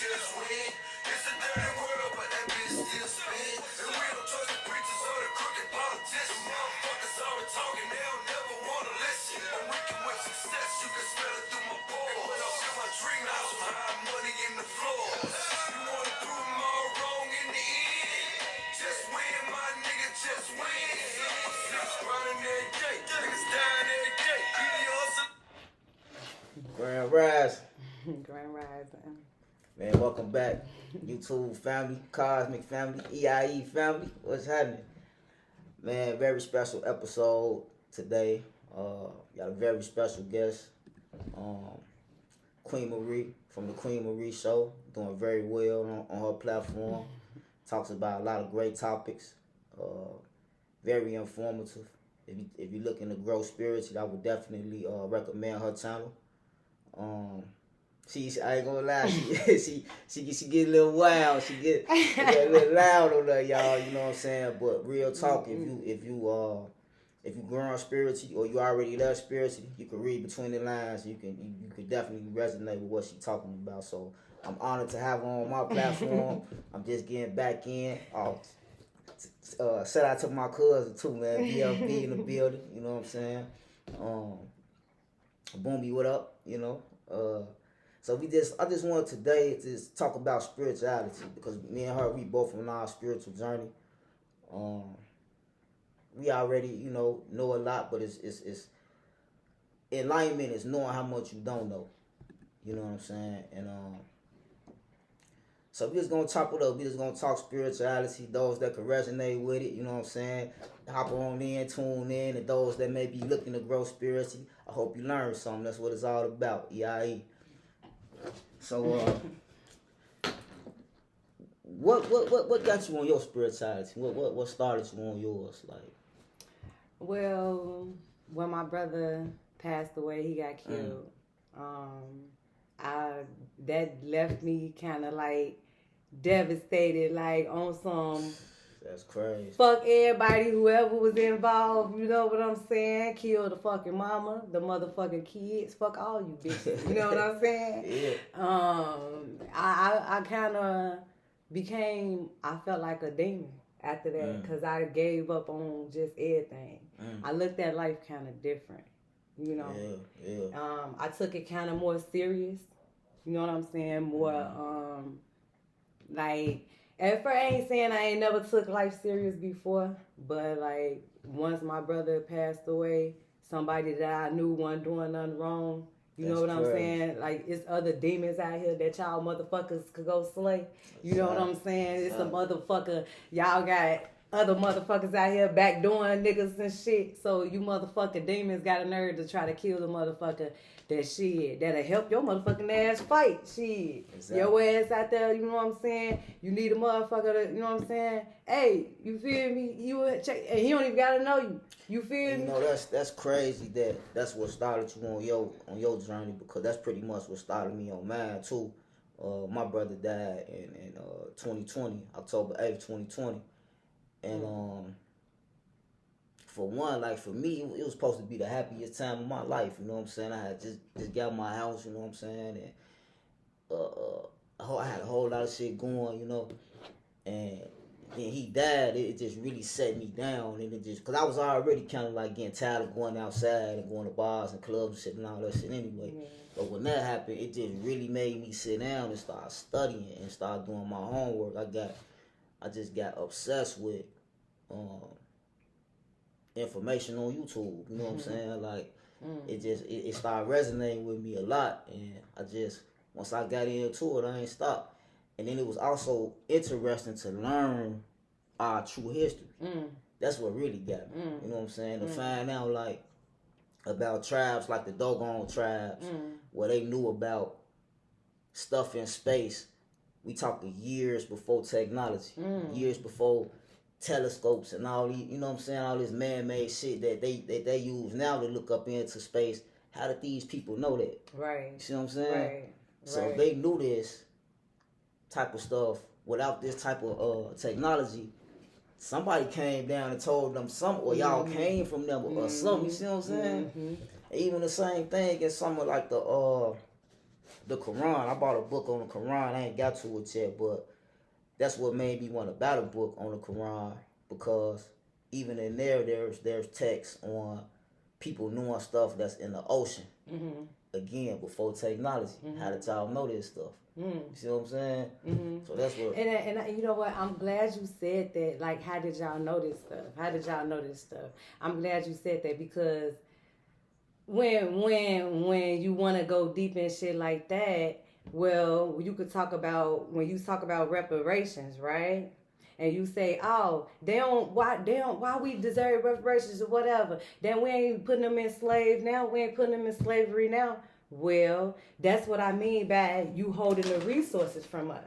just win. It's a dirty world, but that bitch still spin. And we don't trust the preachers or the crooked politicians. Motherfuckers always talking, they don't never wanna listen. I'm reeking with success, you can smell it through my pores. And when I feel my dream house, hide money in the floors. You wanna prove them all wrong in the end? Just win, my nigga, just win. Grinding every day, niggas dying every day. Be the hustle. Grand Rise. Grand Rising. Man, welcome back. YouTube family, Cosmic family, EIE family. What's happening? Man, very special episode today. Got a very special guest. Queen Marie from the Queen Marie Show. Doing very well on her platform. Talks about a lot of great topics. Very informative. If you're looking to grow spiritually, I would definitely recommend her channel. I ain't gonna lie, she get a little wild, she get a little loud on that, y'all. You know what I'm saying? But real talk, if you growing spiritually or you already there spiritually, you can read between the lines. You can definitely resonate with what she's talking about. So I'm honored to have her on my platform. I'm just getting back in. Shout out to my cousin too, man. BLB in the building. You know what I'm saying? Boomy, what up? You know. So I just wanted today to just talk about spirituality because me and her, we both on our spiritual journey. We already, know a lot, but it's enlightenment is knowing how much you don't know. You know what I'm saying? And so we just gonna chop it up. We just gonna talk spirituality. Those that can resonate with it, you know what I'm saying? Hop on in, tune in, and those that may be looking to grow spiritually, I hope you learn something. That's what it's all about. EIE. So, what got you on your spirituality? What started you on yours? Like, well, when my brother passed away, he got killed. That left me kind of like devastated, like on some. That's crazy. Fuck everybody, whoever was involved, you know what I'm saying? Kill the fucking mama, the motherfucking kids, fuck all you bitches. You know what I'm saying? Yeah. I kind of I felt like a demon after that because I gave up on just everything. I looked at life kind of different, you know? Yeah. I took it kind of more serious, you know what I'm saying? More, like... At first, I ain't saying I ain't never took life serious before, but like once my brother passed away, somebody that I knew wasn't doing nothing wrong. You know what I'm saying? Like it's other demons out here that y'all motherfuckers could go slay. You know what I'm saying? It's a motherfucker. Y'all got other motherfuckers out here backdooring niggas and shit. So you motherfucking demons got a nerve to try to kill the motherfucker. That'll help your motherfucking ass fight. Shit. Exactly. Your ass out there, you know what I'm saying? You need a motherfucker to, you know what I'm saying? Hey, you feel me? And he don't even gotta know you. You feel me? You know, that's crazy that's what started you on your journey because that's pretty much what started me on mine too. My brother died in 2020, October 8th, 2020. And for one, like for me, it was supposed to be the happiest time of my life. You know what I'm saying? I had just got my house. You know what I'm saying? And I had a whole lot of shit going. You know, and then he died. It just really set me down, and it just because I was already kind of like getting tired of going outside and going to bars and clubs and shit and all that shit anyway. Yeah. But when that happened, it just really made me sit down and start studying and start doing my homework. I just got obsessed with information on YouTube. You know what I'm saying? Like it started resonating with me a lot, and once I got into it, I ain't stopped. And then it was also interesting to learn our true history. That's what really got me. You know what I'm saying? To find out like about tribes like the Dogon tribes, where they knew about stuff in space. We talking years before technology, years before telescopes and all these, you know what I'm saying, all this man-made shit that they use now to look up into space. How did these people know that? Right. You see what I'm saying? Right. So if they knew this type of stuff without this type of technology, somebody came down and told them something, or y'all came from them or something. You see what I'm saying? Even the same thing in some of like the the Quran. I bought a book on the Quran. I ain't got to it yet, but that's what made me want to buy the book on the Quran, because even in there's text on people knowing stuff that's in the ocean. Mm-hmm. Again, before technology. Mm-hmm. How did y'all know this stuff? Mm-hmm. You see what I'm saying? Mm-hmm. So that's what. And you know what? I'm glad you said that. Like, how did y'all know this stuff? How did y'all know this stuff? I'm glad you said that, because when you want to go deep in shit like that, well, you could talk about when you talk about reparations, right? And you say, oh, why we deserve reparations or whatever. Then we ain't putting them in slave now. We ain't putting them in slavery now. Well, that's what I mean by you holding the resources from us.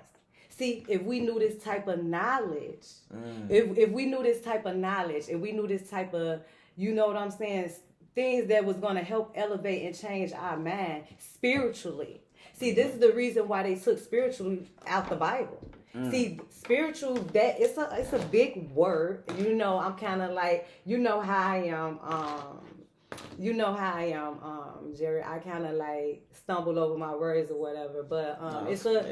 See, if we knew this type of knowledge, if we knew this type of knowledge, and we knew this type of, you know what I'm saying, things that was going to help elevate and change our mind spiritually. See, this is the reason why they took spiritually out the Bible. See, spiritual, that it's a big word. You know, I'm kind of like, you know how I am, Jerry. I kind of like stumble over my words or whatever. But it's a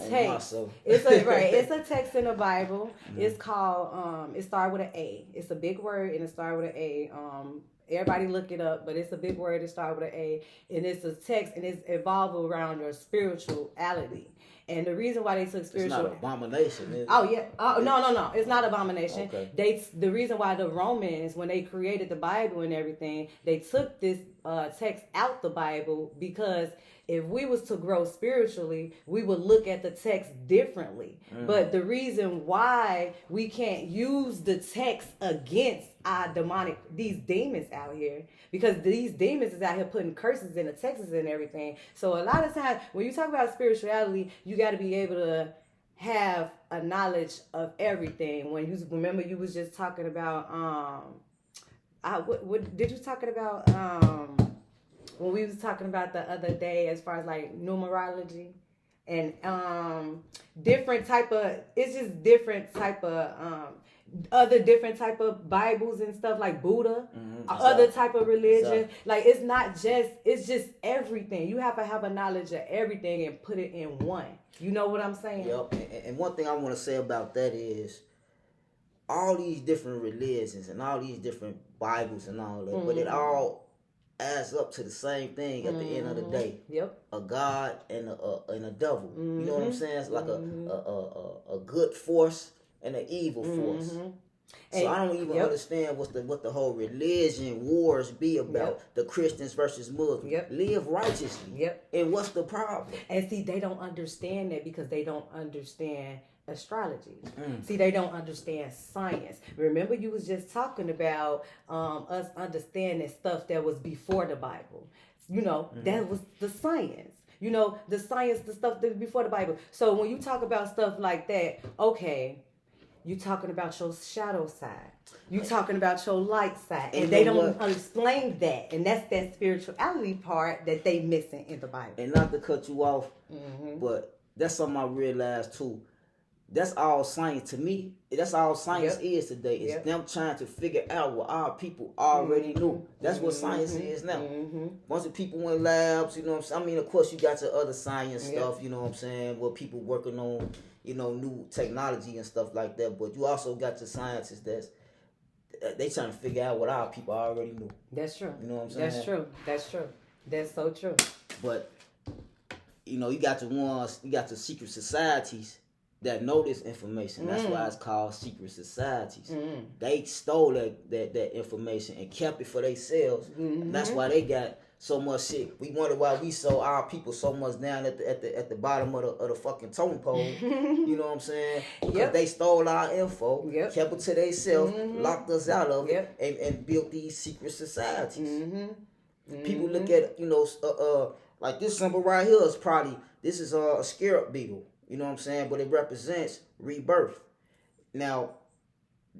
text. It's a text in the Bible. It's called it started with an A. It's a big word and it started with an A. Everybody look it up, but it's a big word. It started with an A, and it's a text, and it's evolved around your spirituality. And the reason why they took spiritual, it's not abomination, is it? Oh yeah, no, it's not abomination. Okay. The reason why the Romans, when they created the Bible and everything, they took this text out the Bible, because if we was to grow spiritually, we would look at the text differently. But the reason why we can't use the text against our these demons out here, because these demons is out here putting curses in the texts and everything. So a lot of times when you talk about spirituality, you got to be able to have a knowledge of everything. When you remember, you was just talking about what did you talking about when we was talking about the other day, as far as like numerology and different type of, it's just different type of other different type of Bibles and stuff, like Buddha, other type of religion. Like, it's just everything. You have to have a knowledge of everything and put it in one. You know what I'm saying? Yep. And one thing I want to say about that is, all these different religions and all these different Bibles and all that, but it all adds up to the same thing at the end of the day. Yep. A God and a devil. You know what I'm saying? It's like a good force and an evil force. So I don't even understand what the whole religion wars be about. The Christians versus Muslims. Live righteously. And what's the problem? And see, they don't understand that because they don't understand astrology. See, they don't understand science. Remember, you was just talking about us understanding stuff that was before the Bible. You know, that was the science. You know, the science, the stuff that was before the Bible. So when you talk about stuff like that, okay, you talking about your shadow side. You talking about your light side. And they don't explain that. And that's that spirituality part that they missing in the Bible. And not to cut you off, but that's something I realized too. That's all science to me. That's all science is today. It's them trying to figure out what our people already knew. That's what science is now. Bunch of people in labs, you know what I'm saying? I mean, of course, you got your other science stuff, you know what I'm saying, where people working on, you know, new technology and stuff like that. But you also got your scientists they trying to figure out what our people already knew. That's true. You know what I'm saying? That's true. That's so true. But, you know, you got the secret societies that know this information. That's why it's called secret societies. They stole that information and kept it for themselves. And that's why they got so much shit. We wonder why we sold our people so much down at the bottom of the fucking totem pole. You know what I'm saying? Because they stole our info, kept it to themselves, locked us out of it, and built these secret societies. People look at, you know, like this symbol right here this is a scarab beetle. You know what I'm saying? But it represents rebirth. Now,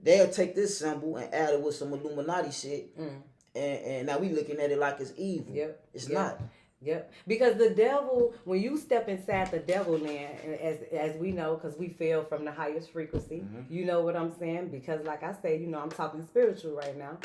they'll take this symbol and add it with some Illuminati shit. And now we looking at it like it's evil. It's not. Because the devil, when you step inside the devil land, as we know, because we feel from the highest frequency, you know what I'm saying? Because like I say, you know, I'm talking spiritual right now.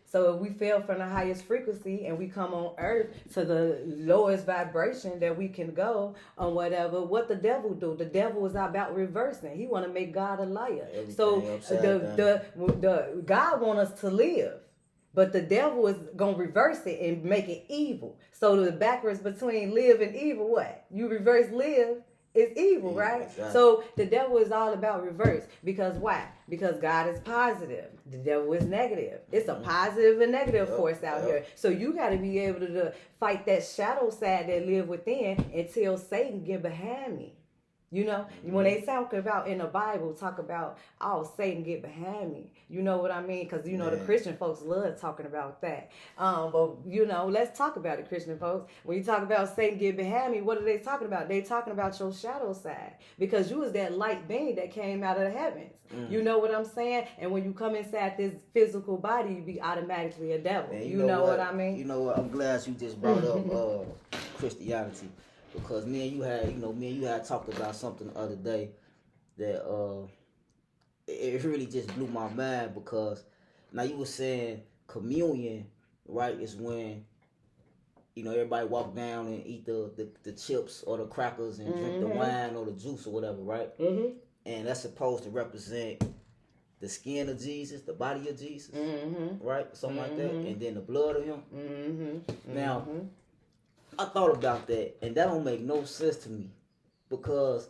So if we fell from the highest frequency and we come on earth to the lowest vibration that we can go or whatever, what the devil do? The devil is about reversing. He want to make God a liar. Everything So the God want us to live. But the devil is going to reverse it and make it evil. So the backwards between live and evil, what? You reverse live, is evil, right? Exactly. So the devil is all about reverse. Because why? Because God is positive. The devil is negative. It's a positive and negative force out here. So you got to be able to fight that shadow side that live within until Satan get behind me. You know, when they talk about in the Bible, talk about, oh, Satan get behind me. You know what I mean? Because, you know, the Christian folks love talking about that. But, you know, let's talk about it, Christian folks. When you talk about Satan get behind me, what are they talking about? They talking about your shadow side. Because you was that light being that came out of the heavens. You know what I'm saying? And when you come inside this physical body, you be automatically a devil. Man, you know what I mean? You know what? I'm glad you just brought up Christianity. Because me and you had talked about something the other day that it really just blew my mind, because now you were saying communion, right, is when, you know, everybody walk down and eat the chips or the crackers and drink the wine or the juice or whatever, right? And that's supposed to represent the skin of Jesus, the body of Jesus, right? Something like that. And then the blood of him. Now, I thought about that, and that don't make no sense to me, because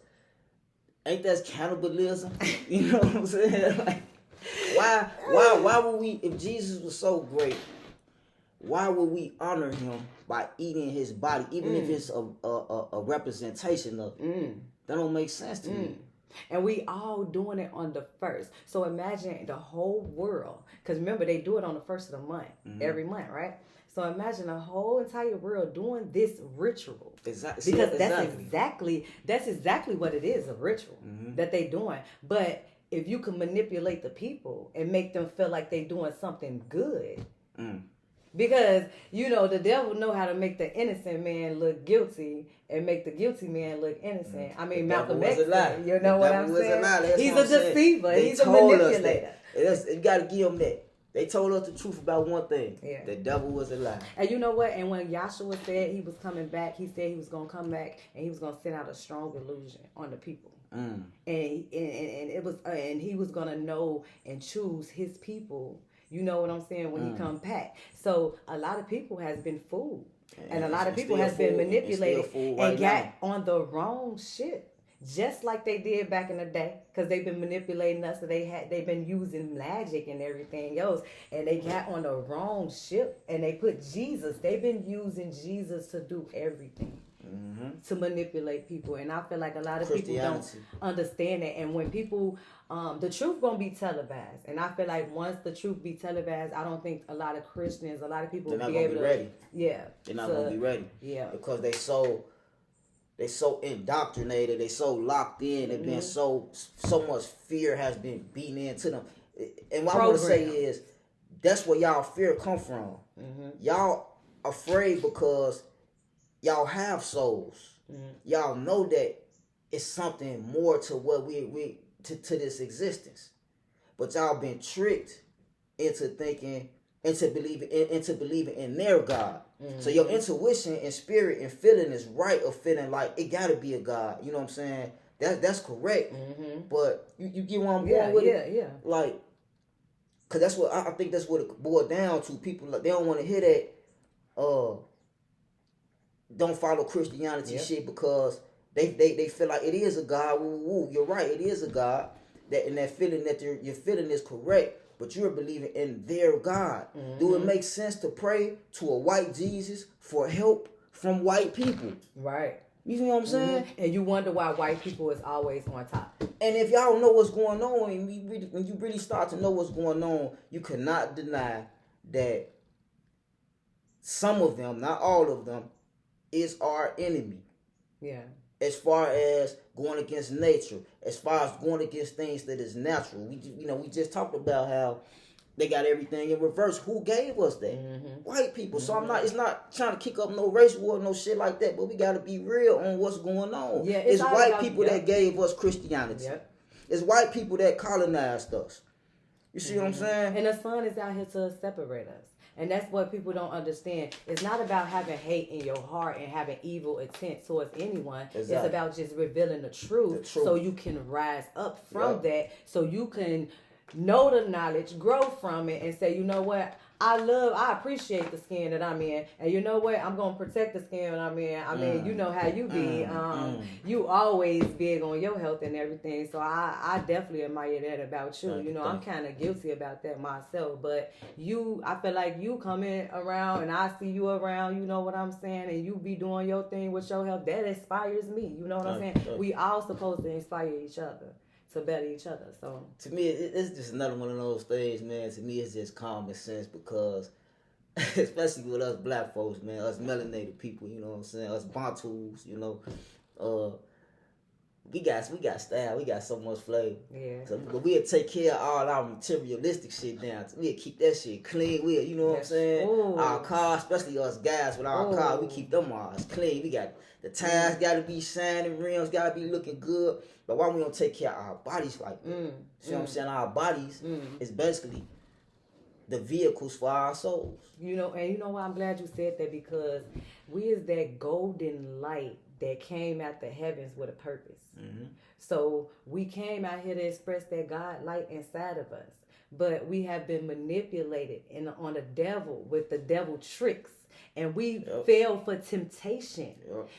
ain't that cannibalism? You know what I'm saying? Like, why would we, if Jesus was so great, why would we honor him by eating his body, even if it's a representation of it? That don't make sense to me. And we all doing it on the first. So imagine the whole world, because remember, they do it on the first of the month, every month, right? So imagine the whole entire world doing this ritual. Exactly. Because that's exactly what it is, a ritual that they doing. But if you can manipulate the people and make them feel like they doing something good. Because, you know, the devil know how to make the innocent man look guilty and make the guilty man look innocent. I mean, Malcolm X, you know what I'm saying? He's a deceiver. He's a manipulator. You got to give him that. They told us the truth about one thing. Yeah. The devil was a lie. And you know what? And when Yahshua said he was coming back, he said he was going to come back and he was going to send out a strong illusion on the people. And it was, and he was going to know and choose his people. You know what I'm saying? When he come back. So a lot of people has been fooled. And a lot of people has been manipulated and got on the wrong shit. Just like they did back in the day, because they've been manipulating us. So they've been using magic and everything else, and they got on the wrong ship. And they put Jesus. They've been using Jesus to do everything, to manipulate people. And I feel like a lot of people don't understand that. And when people, the truth gonna be televised. And I feel like once the truth be televised, I don't think a lot of Christians, a lot of people will be able to. Ready. Yeah, they're not gonna be ready. Yeah, because they so indoctrinated, they so locked in, they've been so much fear has been beaten into them. And what I want to say is, that's where y'all fear come from. Y'all afraid because y'all have souls. Y'all know that it's something more to what we to this existence. But y'all been tricked into thinking, into believing in their God. So your intuition and spirit and feeling is right, of feeling like it gotta be a God. You know what I'm saying? That's correct. But you get where I'm going with it? Yeah. Like, cause that's what I think, that's what it boiled down to. People, like, they don't want to hear that don't follow Christianity shit, because they feel like it is a God. Woo, you're right, it is a God. That, and that feeling that your feeling is correct. But you're believing in their God. Do it make sense to pray to a white Jesus for help from white people? Right. You see what I'm saying? And you wonder why white people is always on top. And if y'all know what's going on, and when you really start to know what's going on, you cannot deny that some of them, not all of them, is our enemy. Yeah. As far as going against nature, as far as going against things that is natural. We just talked about how they got everything in reverse. Who gave us that? White people. So it's not trying to kick up no race war, no shit like that, but we got to be real on what's going on. Yeah, it's white people that gave us Christianity. It's white people that colonized us. You see what I'm saying? And the sun is out here to separate us. And that's what people don't understand. It's not about having hate in your heart and having evil intent towards anyone. Exactly. It's about just revealing the truth so you can rise up from that, so you can know the knowledge, grow from it, and say, you know what? I appreciate the skin that I'm in, and you know what? I'm gonna protect the skin that I'm in. I mean, you know how you be. You always big on your health and everything, so I definitely admire that about you. You know, I'm kind of guilty about that myself, but I feel like you coming around, and I see you around. You know what I'm saying, and you be doing your thing with your health. That inspires me. You know what I'm saying? We all supposed to inspire each other to better each other. So to me, it's just another one of those things, man. To me, it's just common sense because, especially with us black folks, man, us melanated people, you know what I'm saying, us Bantus, you know, we got style, we got so much flavor. Yeah. So, but we'll take care of all our materialistic shit down. We'll keep that shit clean. You know what I'm saying? Ooh. Our cars, especially us guys with our cars, we keep them all clean. We got the tires got to be shining, rims got to be looking good. But why we don't take care of our bodies like that? See what I'm saying? Our bodies is basically the vehicles for our souls. You know, and you know why I'm glad you said that, because we is that golden light that came out the heavens with a purpose. So we came out here to express that God light inside of us. But we have been manipulated on the devil with the devil tricks. And we fell for temptation.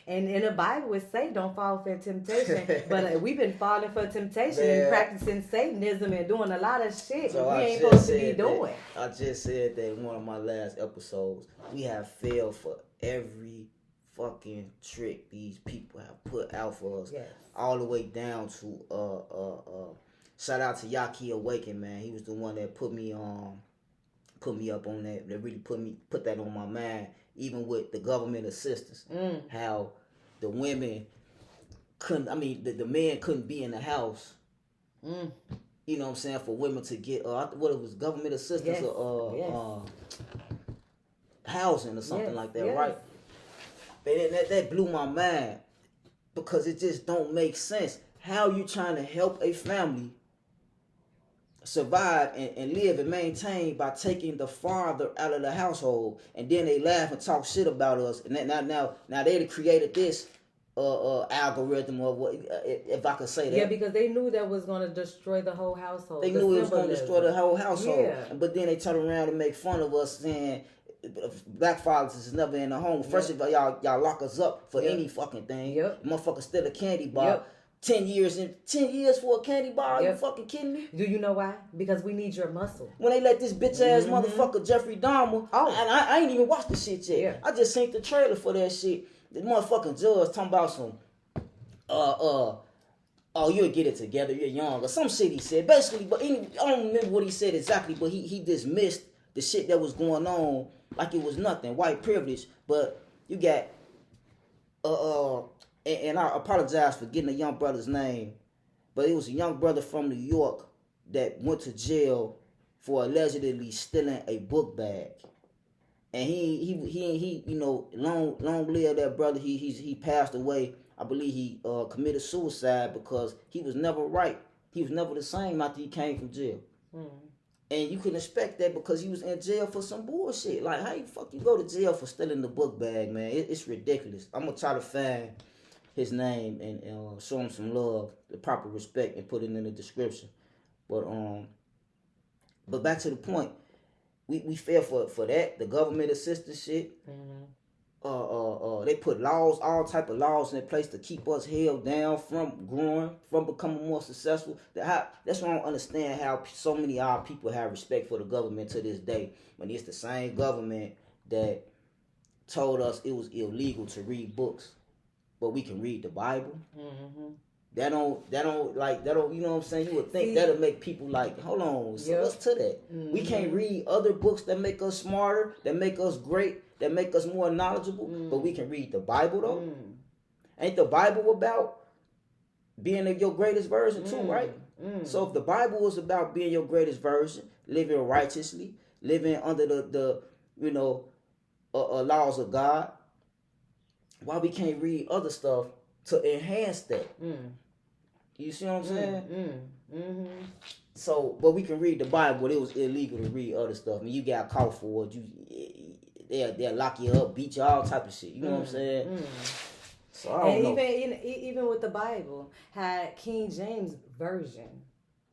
And in the Bible it say don't fall for temptation. But we've been falling for temptation and practicing Satanism and doing a lot of shit we ain't supposed to be doing. I just said that in one of my last episodes. We have failed for every fucking trick these people have put out for us. Yes. All the way down to shout out to Yaki Awaken, man. He was the one that put me up on that. That really put that on my mind. Even with the government assistance, how the women couldn't. I mean, the men couldn't be in the house. You know what I'm saying? For women to get what it was, government assistance or housing or something like that, right? But that blew my mind because it just don't make sense. How you trying to help a family survive and live and maintain by taking the father out of the household, and then they laugh and talk shit about us, and now they created this algorithm of what, if I could say that. Yeah, because they knew that was going to destroy the whole household. They knew it was going to destroy the whole household. Yeah. But then they turn around and make fun of us, saying black fathers is never in the home. First of all, y'all lock us up for any fucking thing. Motherfucker steal a candy bar. 10 years for a candy bar? Are you fucking kidding me? Do you know why? Because we need your muscle. When they let this bitch ass motherfucker Jeffrey Dahmer, and I ain't even watched the shit yet. Yeah. I just seen the trailer for that shit. The motherfucking judge talking about some oh, you'll get it together, you're young, or some shit he said. Basically, but I don't remember what he said exactly, but he dismissed the shit that was going on like it was nothing, white privilege. But you got and I apologize for getting a young brother's name, but it was a young brother from New York that went to jail for allegedly stealing a book bag. And he you know, long live that brother. He passed away. I believe he committed suicide because he was never right. He was never the same after he came from jail. And you can expect that because he was in jail for some bullshit. Like, how the fuck you go to jail for stealing the book bag, man? It's ridiculous. I'm gonna try to find his name and show him some love, the proper respect, and put it in the description. But back to the point, we fell for that, the government assistance shit. They put laws, all type of laws in place to keep us held down from growing, from becoming more successful. That's why I don't understand how so many of our people have respect for the government to this day, when it's the same government that told us it was illegal to read books, but we can read the Bible. That don't, you know what I'm saying? You would think that'll make people like, hold on, so what's to that? We can't read other books that make us smarter, that make us great, that make us more knowledgeable, but we can read the Bible though. Ain't the Bible about being your greatest version too, right? So if the Bible is about being your greatest version, living righteously, living under the you know, laws of God, why we can't read other stuff to enhance that? You see what I'm saying? Mm-hmm. So, but we can read the Bible. It was illegal to read other stuff. I mean, you got caught for it. They'll lock you up, beat you, all type of shit. You know what I'm saying? So I don't know. Even with the Bible, had King James version.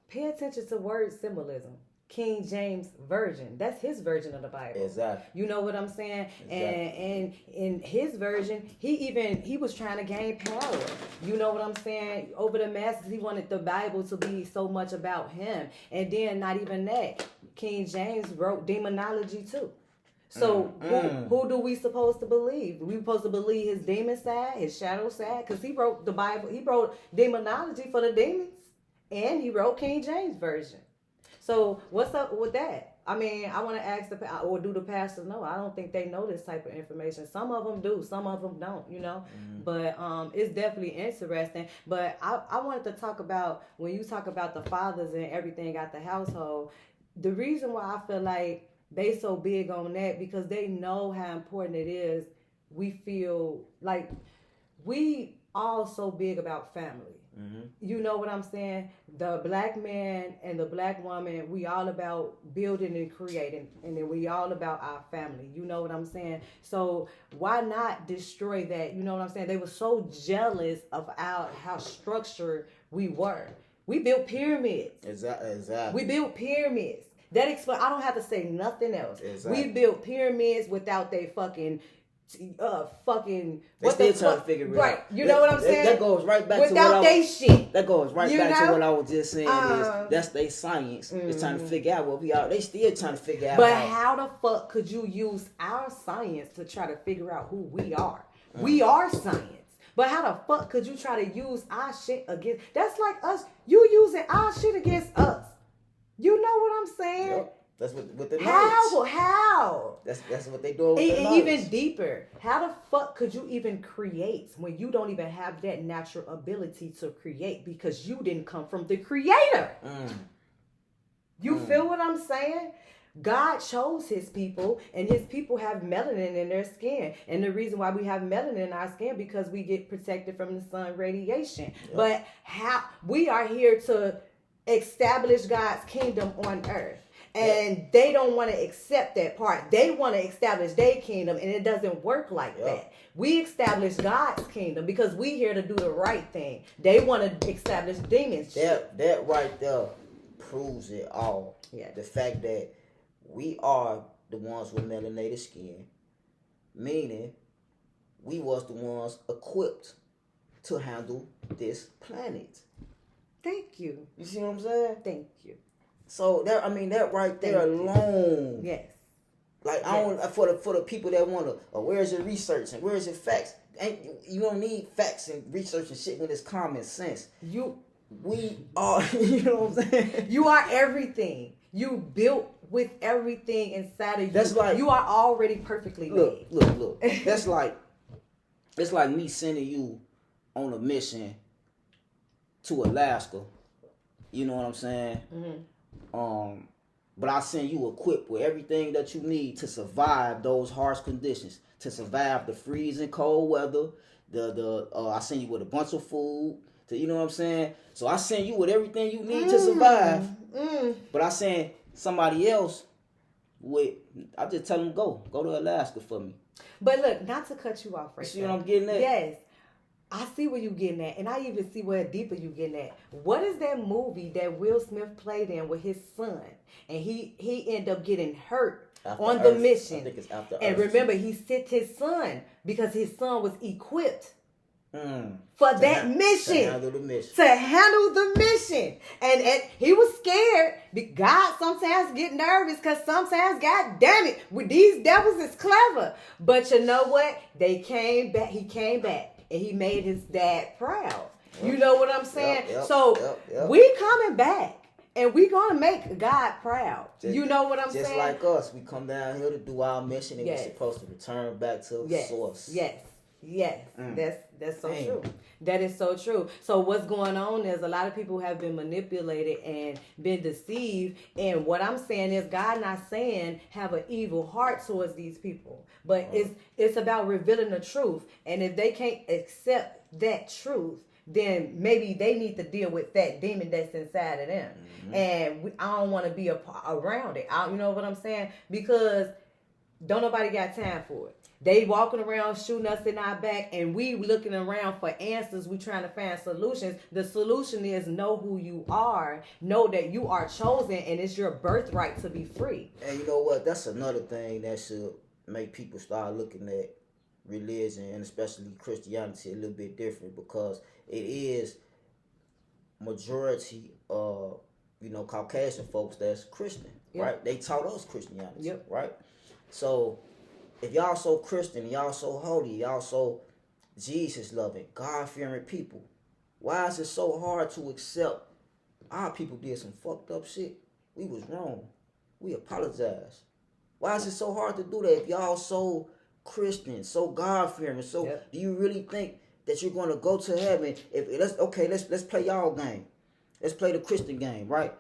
Pay attention to word symbolism. King James version. That's his version of the Bible. Exactly. You know what I'm saying? Exactly. And in his version, he was trying to gain power. You know what I'm saying? Over the masses, he wanted the Bible to be so much about him. And then not even that. King James wrote demonology too. So who do we supposed to believe? We supposed to believe his demon side, his shadow side? Because he wrote the Bible. He wrote demonology for the demons. And he wrote King James version. So what's up with that? I mean, I want to ask or do the pastors know? I don't think they know this type of information. Some of them do, some of them don't, you know. But it's definitely interesting. But I wanted to talk about, when you talk about the fathers and everything at the household, the reason why I feel like they so big on that, because they know how important it is. We feel like we all so big about family. You know what I'm saying? The black man and the black woman, we all about building and creating, and then we all about our family. You know what I'm saying? So why not destroy that? You know what I'm saying? They were so jealous of how structured we were. We built pyramids. Exactly. We built pyramids. That explains. I don't have to say nothing else. Exactly. We built pyramids without they fucking. They what still the trying to figure it out. Right, you know what I'm saying? That goes right back without to they shit. That goes right You back know? to what I was just saying. Is that's their science. It's trying to figure out what we are. They still trying to figure out. But how the fuck could you use our science to try to figure out who we are? We are science. But how the fuck could you try to use our shit against? That's like us. You using our shit against us. You know what I'm saying? Yep. That's what the How? That's what they do. And even deeper, how the fuck could you even create when you don't even have that natural ability to create, because you didn't come from the creator? You feel what I'm saying? God chose his people, and his people have melanin in their skin. And the reason why we have melanin in our skin, because we get protected from the sun radiation. Yep. But how we are here to establish God's kingdom on earth. And they don't want to accept that part. They want to establish their kingdom, and it doesn't work like that. We establish God's kingdom because we here to do the right thing. They want to establish demons. That right there proves it all. Yeah. The fact that we are the ones with melanated skin, meaning we was the ones equipped to handle this planet. Thank you. You see what I'm saying? Thank you. So that right there alone. Yes. Like I don't for the people that wanna, where's your research and where's your facts? You don't need facts and research and shit when it's common sense. We are, you know what I'm saying? You are everything. You built with everything inside of you. That's like you are already perfectly made. Look. That's like it's like me sending you on a mission to Alaska. You know what I'm saying? But I send you equipped with everything that you need to survive those harsh conditions, to survive the freezing cold weather. I send you with a bunch of food. You know what I'm saying? So I send you with everything you need to survive. But I send somebody else I just tell them go to Alaska for me. But look, not to cut you off right now. See what I'm getting at? Yes. I see where you getting at, and I even see where deeper you getting at. What is that movie that Will Smith played in with his son, and he ended up getting hurt on the mission? I think it's After and Earth. Remember, he sent his son because his son was equipped for that mission. To handle the mission. To handle the mission. And he was scared. God sometimes get nervous because sometimes, God damn it, with these devils is clever. But you know what? They came back. He came back. And he made his dad proud. You know what I'm saying? We coming back. And we gonna make God proud. You know what I'm saying? Just like us. We come down here to do our mission, and we're supposed to return back to the source. Yes. That's so true. That is so true. So what's going on is a lot of people have been manipulated and been deceived. And what I'm saying is God not saying have an evil heart towards these people. But it's about revealing the truth. And if they can't accept that truth, then maybe they need to deal with that demon that's inside of them. And I don't want to be around it. You know what I'm saying? Because don't nobody got time for it. They walking around shooting us in our back, and we looking around for answers. We trying to find solutions. The solution is know who you are. Know that you are chosen, and it's your birthright to be free. And you know what? That's another thing that should make people start looking at religion, and especially Christianity, a little bit different, because it is majority of Caucasian folks that's Christian, right? They taught us Christianity, right? So if y'all so Christian, y'all so holy, y'all so Jesus loving, God-fearing people, why is it so hard to accept our people did some fucked up shit? We was wrong. We apologize. Why is it so hard to do that if y'all so Christian, so God-fearing? So do you really think that you're going to go to heaven? Let's play y'all game. Let's play the Christian game, right?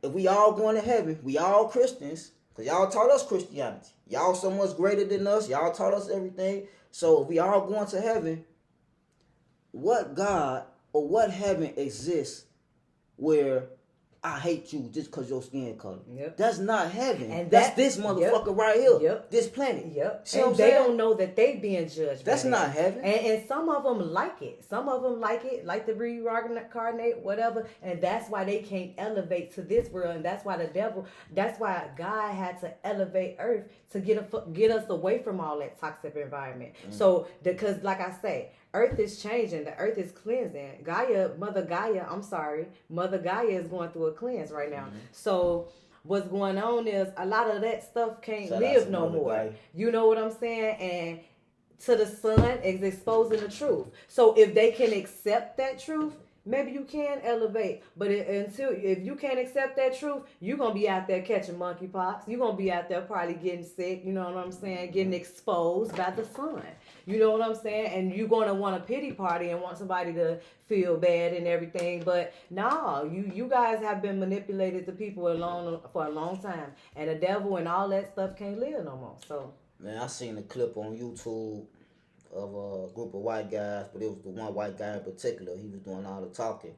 If we all going to heaven, we all Christians, because y'all taught us Christianity. Y'all so much greater than us. Y'all taught us everything. So if we all going to heaven, what God or what heaven exists where I hate you just because your skin color? That's not heaven. And that's this motherfucker right here. This planet. And they don't know that they being judged. That's not heaven. And some of them like it. Some of them like to reincarnate, whatever. And that's why they can't elevate to this world. And that's why that's why God had to elevate Earth to get us away from all that toxic environment. So, because like I say, Earth is changing. The Earth is cleansing. Mother Gaia is going through a cleanse right now. So what's going on is a lot of that stuff can't live no more. You know what I'm saying? And to the sun is exposing the truth. So if they can accept that truth, maybe you can elevate. But if you can't accept that truth, you're going to be out there catching monkeypox. You're going to be out there probably getting sick, you know what I'm saying, getting exposed by the sun. You know what I'm saying? And you're going to want a pity party and want somebody to feel bad and everything. But no, you guys have been manipulated to people for a long time. And the devil and all that stuff can't live no more. So, man, I seen a clip on YouTube of a group of white guys, but it was the one white guy in particular. He was doing all the talking.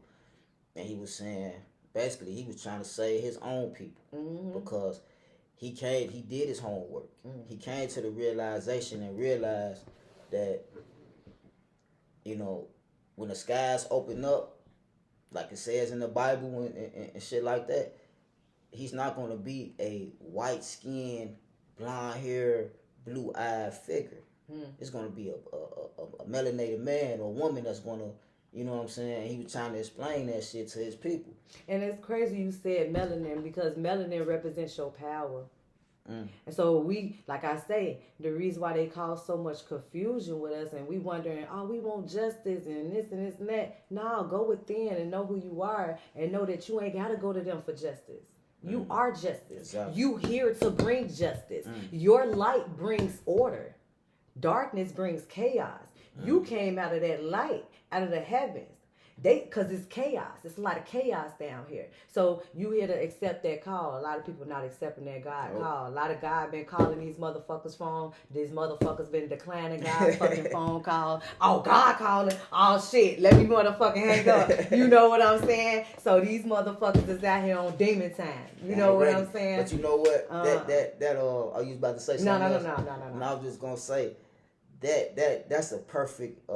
And he was saying, basically, he was trying to save his own people. Because he did his homework. He came to the realization and realized that, when the skies open up, like it says in the Bible and shit like that, he's not going to be a white-skinned, blonde-haired, blue-eyed figure. It's going to be a melanated man or woman that's going to, you know what I'm saying? He was trying to explain that shit to his people. And it's crazy you said melanin, because melanin represents your power. And so we, like I say, the reason why they cause so much confusion with us, and we wondering, we want justice and this and this and that. No, go within and know who you are, and know that you ain't got to go to them for justice. You are justice. Exactly. You here to bring justice. Your light brings order. Darkness brings chaos. You came out of that light, out of the heavens. Because it's chaos. It's a lot of chaos down here. So you here to accept that call. A lot of people not accepting that God call. A lot of God been calling these motherfuckers phone. These motherfuckers been declining God's fucking phone call. Oh, God calling. Oh, shit. Let me motherfucking hang up. You know what I'm saying? So these motherfuckers is out here on demon time. You know what I'm saying? But you know what? I was about to say something else. No. And I was just going to say, that's a perfect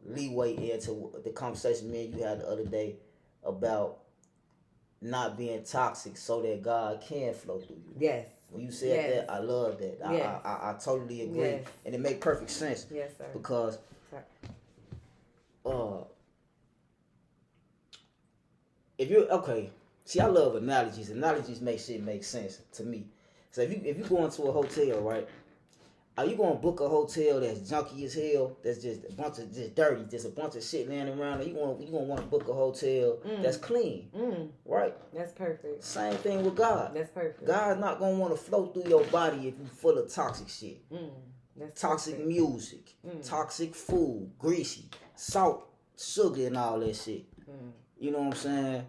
leeway into the conversation me and you had the other day about not being toxic so that God can flow through you. Yes. When you said that, I love that. Yes. I totally agree. Yes. And it makes perfect sense. Yes, sir. Because if you're see, I love analogies. Analogies make shit make sense to me. So if you go into a hotel, right? Are you gonna book a hotel that's junky as hell? That's just a bunch of just dirty, just a bunch of shit laying around. Or you gonna want to book a hotel that's clean, right? That's perfect. Same thing with God. That's perfect. God's not gonna want to flow through your body if you full of toxic shit. That's toxic perfect. Music, toxic food, greasy, salt, sugar, and all that shit. You know what I'm saying?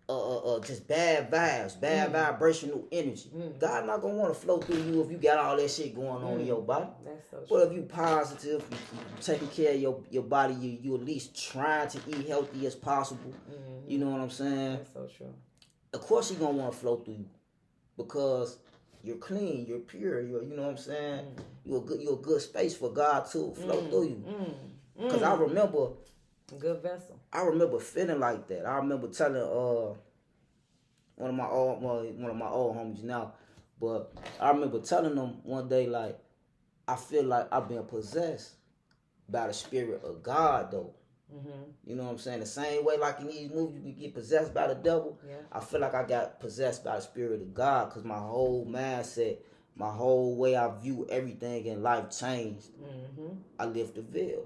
just bad vibes, bad vibrational energy. God not gonna want to flow through you if you got all that shit going on in your body. That's so true. But if you positive, you taking care of your body, you at least trying to eat healthy as possible. You know what I'm saying? That's so true. Of course he gonna want to flow through you because you're clean, you're pure, you know what I'm saying? You're a good space for God to flow through you. Cause I remember good vessel. I remember feeling like that. I remember telling one of my old homies now, but I remember telling them one day, like, I feel like I've been possessed by the spirit of God though. You know what I'm saying? The same way like in these movies we get possessed by the devil. Yeah. I feel like I got possessed by the spirit of God because my whole mindset, my whole way I view everything in life changed. I lift the veil.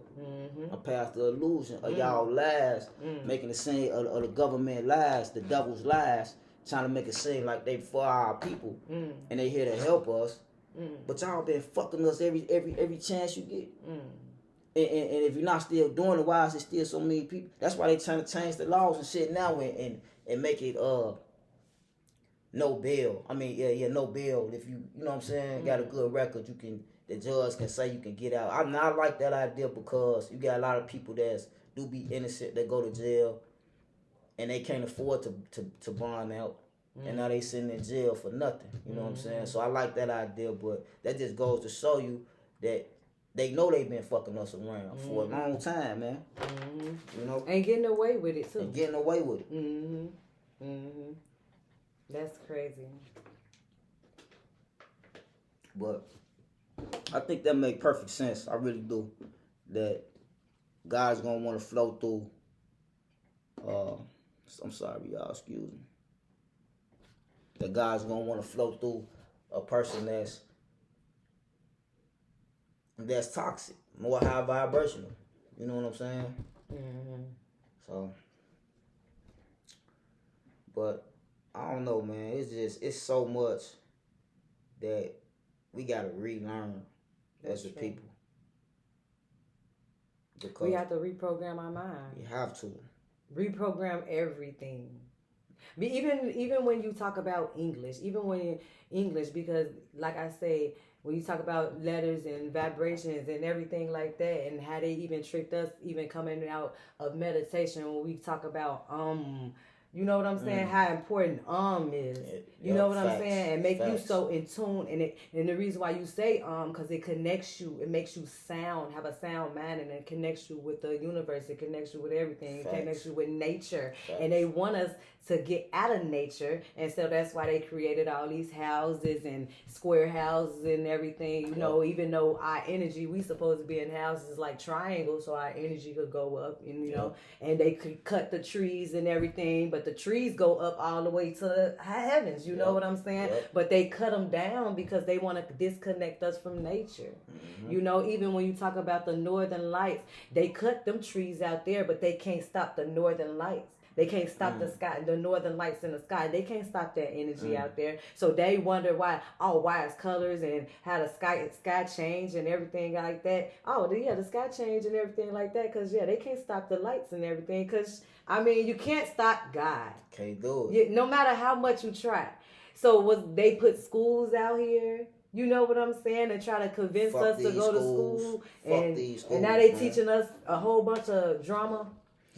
I passed the illusion of y'all lies, making it seem of the government lies, the devil's lies, trying to make it seem like they for our people and they here to help us. But y'all been fucking us every chance you get. And if you're not still doing it, why is it still so many people? That's why they trying to change the laws and shit now and make it no bail. I mean, no bail. If you know what I'm saying, got a good record, the judge can say you can get out. I like that idea because you got a lot of people that do be innocent that go to jail and they can't afford to bond out. And now they sitting in jail for nothing. You know what I'm saying? So I like that idea, but that just goes to show you that they know they've been fucking us around for a long time, man. You know? And getting away with it, too. And getting away with it. That's crazy. But I think that make perfect sense. I really do. That God's going to want to flow through. I'm sorry, y'all. Excuse me. That God's going to want to flow through a person that's toxic, more high vibrational. You know what I'm saying? So, but I don't know, man. It's so much that we gotta relearn as a people. Because we have to reprogram our mind. You have to reprogram everything. Even when you talk about English, because like I say, when you talk about letters and vibrations and everything like that, and how they even tricked us, even coming out of meditation, when we talk about you know what I'm saying? How important is. You know what I'm saying? And make you so in tune. And the reason why you say because it connects you. It makes you have a sound mind, and it connects you with the universe. It connects you with everything. It connects you with nature. And they want us to get out of nature. And so that's why they created all these houses and square houses and everything. You know, even though our energy, we supposed to be in houses like triangles, so our energy could go up. And, you know, and they could cut the trees and everything. But the trees go up all the way to the heavens. You know what I'm saying? But they cut them down because they want to disconnect us from nature. You know, even when you talk about the northern lights, they cut them trees out there, but they can't stop the northern lights. They can't stop the sky, the northern lights in the sky. They can't stop that energy out there. So they wonder why it's colors and how the sky change and everything like that. The sky change and everything like that. Because, they can't stop the lights and everything. Because, I mean, you can't stop God. Can't do it. No matter how much you try. So they put schools out here. You know what I'm saying? And try to convince us to go to school. And now they teaching us a whole bunch of drama.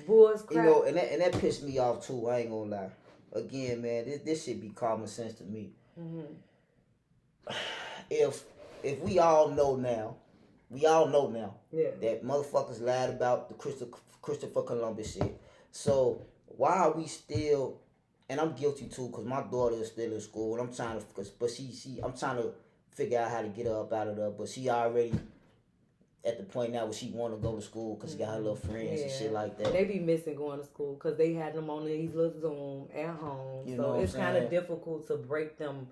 Bull's crap. You know, and that pissed me off too. I ain't gonna lie. Again, man, this should be common sense to me. If we all know now that motherfuckers lied about the Christopher Columbus shit. So why are we still? And I'm guilty too, cause my daughter is still in school, and I'm trying to figure out how to get her up out of there, but she already at the point now where she want to go to school because she got her little friends and shit like that. They be missing going to school because they had them on these little Zoom at home. You so it's kind of difficult to break them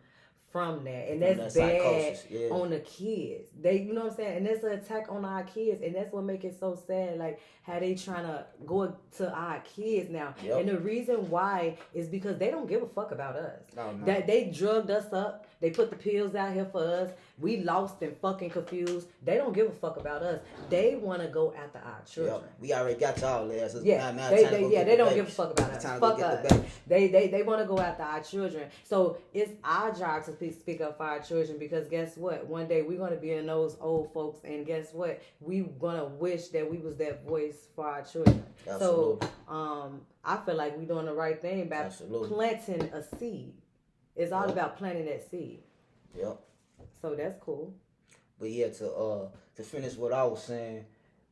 from that, and From that's that bad psychosis, yeah. on the kids. They, you know what I'm saying, and that's an attack on our kids, and that's what make it so sad. Like how they trying to go to our kids now, Yep. and the reason why is because they don't give a fuck about us. No. That they drugged us up, they put the pills out here for us. We lost and fucking confused. They don't give a fuck about us. They want to go after our children. Yep. We already got y'all there. So Yeah, now they the don't babies. give a fuck about us. Time to Fuck go get us. the babies. They want to go after our children. So it's our job to speak up for our children, because guess what? One day we're gonna be in those old folks, and guess what? We gonna wish that we was that voice for our children. Absolutely. So I feel like we're doing the right thing by Absolutely. planting a seed. It's all about planting that seed. Yep. So that's cool. But yeah, to finish what I was saying,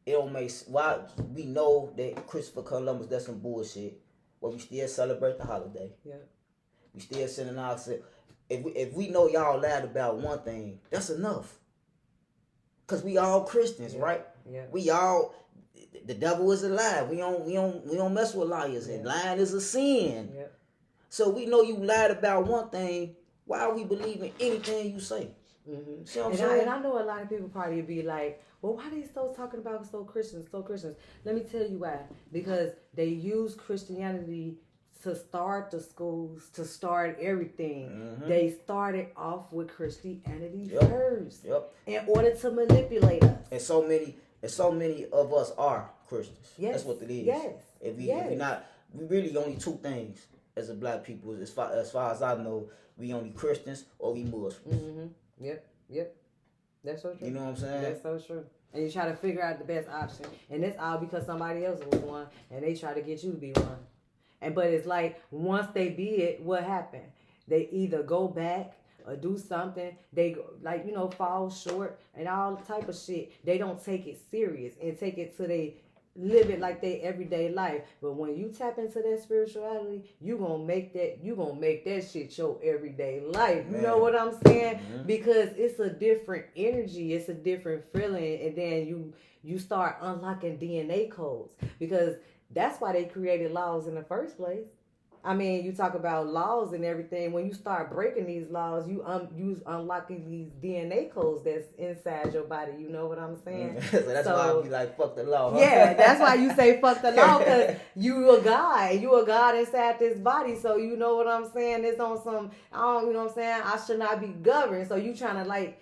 it don't make why we know that Christopher Columbus, that's some bullshit, but we still celebrate the holiday. Yeah. We still sending out. If we know y'all lied about one thing, that's enough. Cause we all Christians, right? Yeah. We all, the devil is a lie. We don't mess with liars, and lying is a sin. Yeah. So we know you lied about one thing. Why are we believing anything you say? Mm-hmm. See what I'm saying? And I know a lot of people probably be like, well, why are they so talking about so Christians? Let me tell you why. Because they use Christianity to start the schools, to start everything. Mm-hmm. They started off with Christianity Yep. first. Yep. In order to manipulate us. And so many of us are Christians. Yes. That's what it is. Yes. If we Yes. not, we really only two things as a black people. As far as I know, we only Christians or we Muslims. Mm-hmm. Yep. That's so true. You know what I'm saying? That's so true. And you try to figure out the best option. And it's all because somebody else was one, and they try to get you to be one. But it's like, once they be it, what happened? They either go back or do something. They, like, fall short and all type of shit. They don't take it serious and take it to they live it like they everyday life. But when you tap into that spirituality, you gonna make that shit your everyday life. You know what I'm saying? Mm-hmm. Because it's a different energy, it's a different feeling, and then you start unlocking DNA codes, because that's why they created laws in the first place. I mean, you talk about laws and everything. When you start breaking these laws, you unlocking these DNA codes that's inside your body. You know what I'm saying? So that's why I be like, fuck the law. Huh? Yeah, that's why you say fuck the law, because you a God inside this body. So you know what I'm saying? It's on some, you know what I'm saying? I should not be governed. So you trying to like,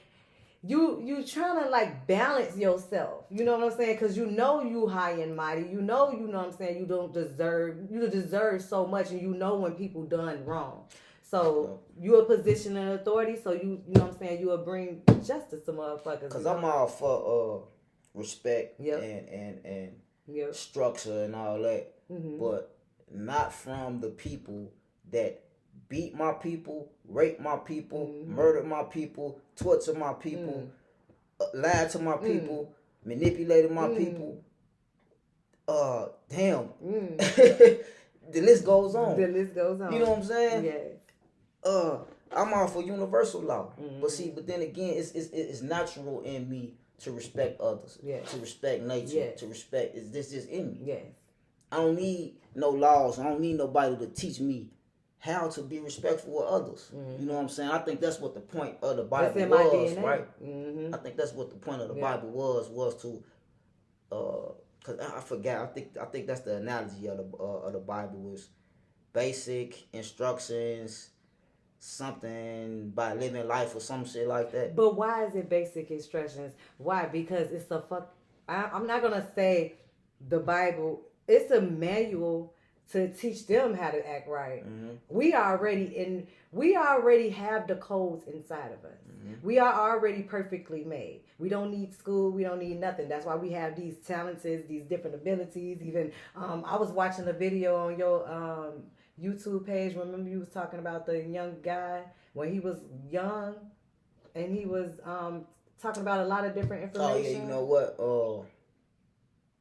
you trying to like balance yourself. You know what I'm saying? Because you high and mighty. You know what I'm saying? You deserve so much, and when people done wrong. So you a position of authority, so you know what I'm saying, you will bring justice to motherfuckers. Because I'm all for respect Yep. and Yep. structure and all that. Mm-hmm. But not from the people that beat my people, rape my people, Mm-hmm. murdered my people, tortured my people, lied to my people, manipulated my people. Damn. The list goes on. The list goes on. You know what I'm saying? Yes. I'm all for universal law. Mm-hmm. But then again, it's natural in me to respect others, to respect nature, to respect. This just in me. Yes. I don't need no laws. I don't need nobody to teach me how to be respectful of others. Mm-hmm. You know what I'm saying? I think that's what the point of the Bible in my was, DNA. right? Mm-hmm. I think that's what the point of the Bible was to, cause I forgot. I think that's the analogy of the Bible was basic instructions, something by living life or some shit like that. But why is it basic instructions? Why? Because it's I'm not gonna say the Bible. It's a manual to teach them how to act right. Mm-hmm. We already have the codes inside of us. Mm-hmm. We are already perfectly made. We don't need school. We don't need nothing. That's why we have these talents, these different abilities. Even I was watching a video on your YouTube page. Remember you was talking about the young guy when he was young, and he was talking about a lot of different information. Oh yeah, you know what?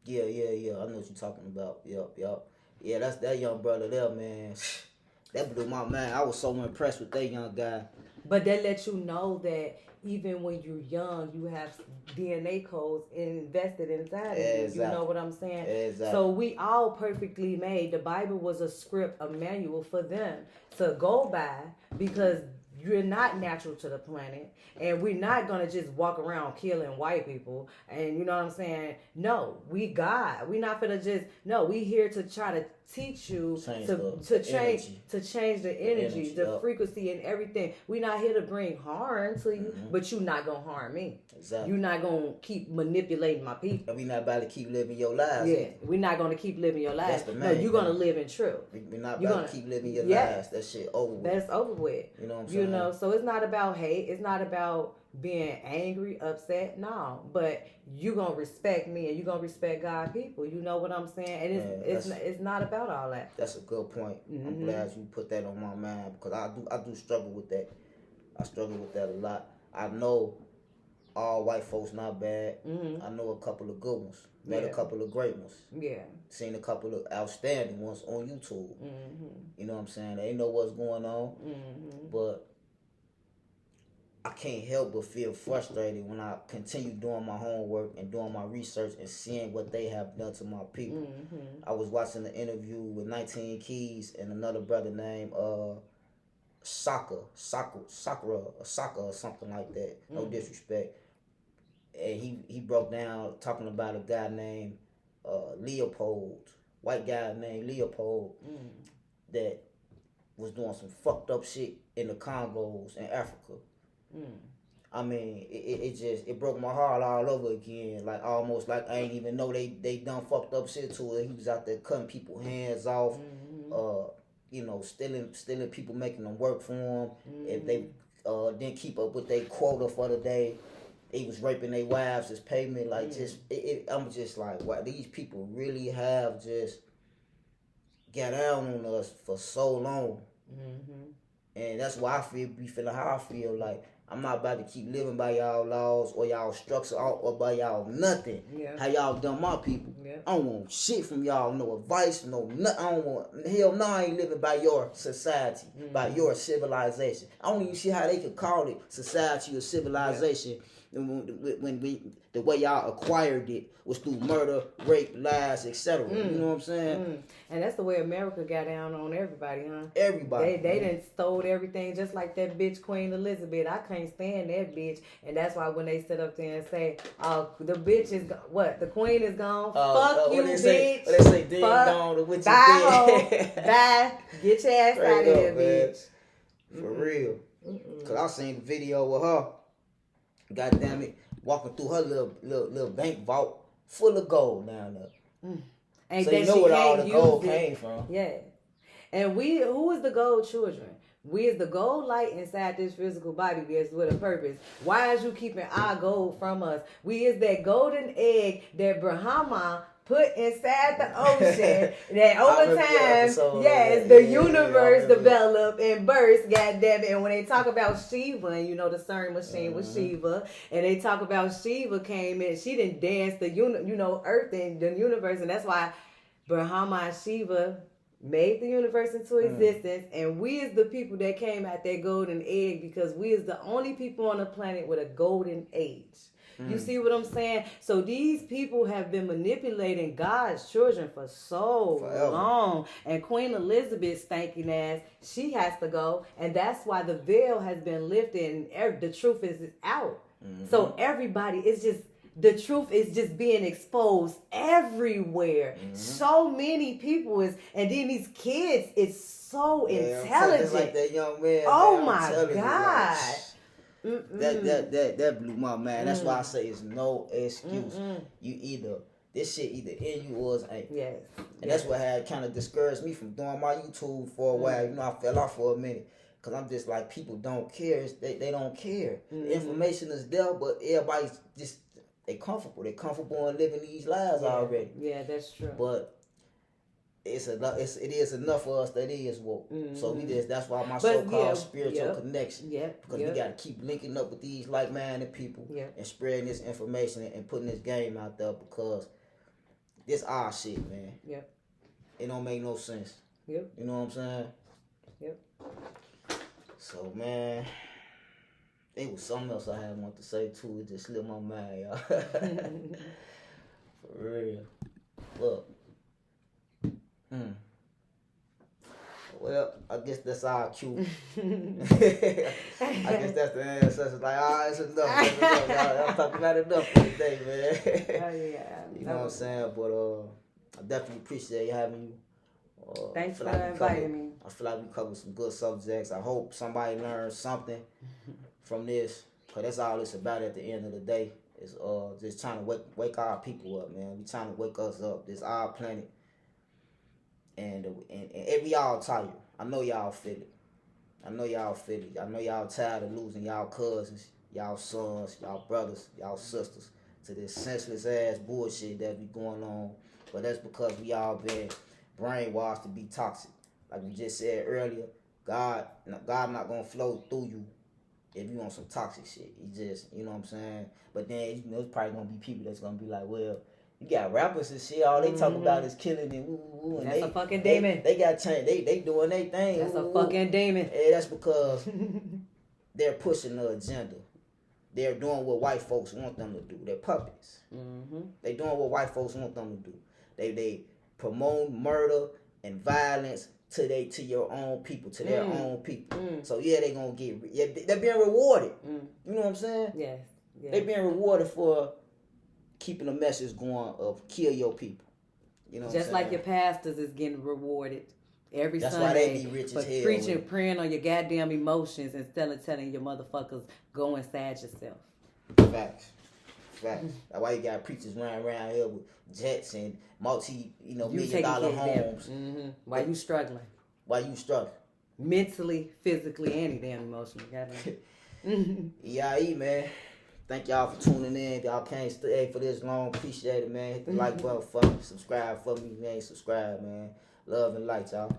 Yeah. I know what you're talking about. Yup. Yeah, that's that young brother there, man. That blew my mind. I was so impressed with that young guy. But that lets you know that even when you're young, you have DNA codes invested inside of you. Exactly. You know what I'm saying? Exactly. So we all perfectly made. The Bible was a script, a manual for them to go by, because you're not natural to the planet, and we're not gonna just walk around killing white people. And you know what I'm saying? No, we God. We not gonna just no. We here to try to teach you to change the energy, the frequency, and everything. We not here to bring harm to you, but you not gonna harm me. Exactly. You're not gonna keep manipulating my people. And we not about to keep living your lives. Yeah, we're not gonna keep living your lives. No, you're gonna live in truth. We're not about to keep living your lives. That shit over with. That's over with. You know what I'm saying? You know, so it's not about hate. It's not about being angry, upset. No, but you gonna respect me and you gonna respect God people. You know what I'm saying? And it's not about all that. That's a good point. I'm glad you put that on my mind because I do struggle with that. I struggle with that a lot. I know all white folks not bad. I know a couple of good ones. Met a couple of great ones. Yeah. Seen a couple of outstanding ones on YouTube. You know what I'm saying? They know what's going on. But I can't help but feel frustrated when I continue doing my homework and doing my research and seeing what they have done to my people. I was watching an interview with 19 Keys and another brother named Sakura or something like that. No disrespect. And he broke down talking about a guy named Leopold, white guy named Leopold that was doing some fucked up shit in the Congos in Africa. I mean, it broke my heart all over again. Like almost like I ain't even know they done fucked up shit to it. He was out there cutting people's hands off, you know, stealing people, making them work for him. If they didn't keep up with their quota for the day, he was raping their wives as payment. Like I'm just like, wow, these people really have just got down on us for so long. And that's why I be feeling how I feel. Like I'm not about to keep living by y'all laws or y'all structure or by y'all nothing. How y'all done my people. I don't want shit from y'all, no advice, no nothing. I don't want, hell no, I ain't living by your society, by your civilization. I don't even see how they could call it society or civilization when the way y'all acquired it was through murder, rape, lies, etc. You know what I'm saying? And that's the way America got down on everybody, huh? Everybody. They done stole everything, just like that bitch Queen Elizabeth. I can't stand that bitch. And that's why when they sit up there and say, oh, the bitch is, what? The queen is gone? Fuck you, bitch. They say ding dong, the witch is dead. Bye. Get your ass out of here, bitch. For real. Because I seen the video with her. God damn it, walking through her little bank vault full of gold down there. And so you know where all the gold came from. Yeah. And who is the gold children? We is the gold light inside this physical body. That's with a purpose. Why is you keeping our gold from us? We is that golden egg that Brahma put inside the ocean that over time, yes, the universe developed and burst, goddamn it. And when they talk about Shiva, and you know the CERN machine was Shiva, and they talk about Shiva came in, she didn't dance the Earth and the universe, and that's why Brahma and Shiva made the universe into existence, and we is the people that came out that golden egg because we is the only people on the planet with a golden age. You see what I'm saying? So these people have been manipulating God's children for so long. And Queen Elizabeth stinking ass, she has to go. And that's why the veil has been lifted and the truth is out. So everybody is just, the truth is just being exposed everywhere. So many people is, and then these kids is so intelligent. Like that young man. Oh my God. That blew my mind. That's why I say it's no excuse. This shit either in you or it ain't. Yes. And that's what had kind of discouraged me from doing my YouTube for a while. You know, I fell off for a minute. Because I'm just like, people don't care. They don't care. The information is there, but everybody's just, they comfortable. They're comfortable in living these lives already. Yeah, that's true. But it is enough for us that is woke. So that's why my so-called spiritual connection. Because we got to keep linking up with these like-minded people and spreading this information and putting this game out there because this our shit, man. It don't make no sense. You know what I'm saying? So, man, it was something else I had wanted to say too. It just slipped my mind, y'all. For real. Look. Well, I guess that's our cue. I guess that's the ancestors. Like, it's enough. That's enough. Y'all talking about enough for today, man. Oh yeah. You know what I'm saying? But I definitely appreciate having you. Thanks for inviting me. I feel like we covered some good subjects. I hope somebody learns something from this, cause that's all it's about at the end of the day. Is just trying to wake our people up, man. We trying to wake us up. This our planet, and every y'all tired. I know y'all feel it. I know y'all tired of losing y'all cousins, y'all sons, y'all brothers, y'all sisters to this senseless ass bullshit that be going on. But that's because we all been brainwashed to be toxic. Like we just said earlier, God not gonna flow through you if you on some toxic shit. He just, you know what I'm saying? But then, there's probably gonna be people that's gonna be like, well, you got rappers and shit, all they talk about is killing and woo. And that's a fucking demon. They got changed. They doing their thing. That's a fucking demon. And that's because they're pushing the agenda. They're doing what white folks want them to do. They're puppets. They doing what white folks want them to do. They promote murder and violence to your own people, to their own people. So yeah, they gonna they're being rewarded. You know what I'm saying? Yes. They're being rewarded for keeping a message going of kill your people. You know what just I'm like saying? your pastors is getting rewarded every That's Sunday why they be rich for as hell. preaching, praying on your goddamn emotions instead of telling your motherfuckers go inside yourself. Facts. That's why you got preachers running around here with jets and multi-million-dollar homes. Why you struggling? Why you struggling? Mentally, physically, and damn emotionally. Yeah, man. Thank y'all for tuning in. If y'all can't stay for this long, appreciate it, man. Hit the like button for me. Subscribe for me, man. Subscribe, man. Love and light, y'all.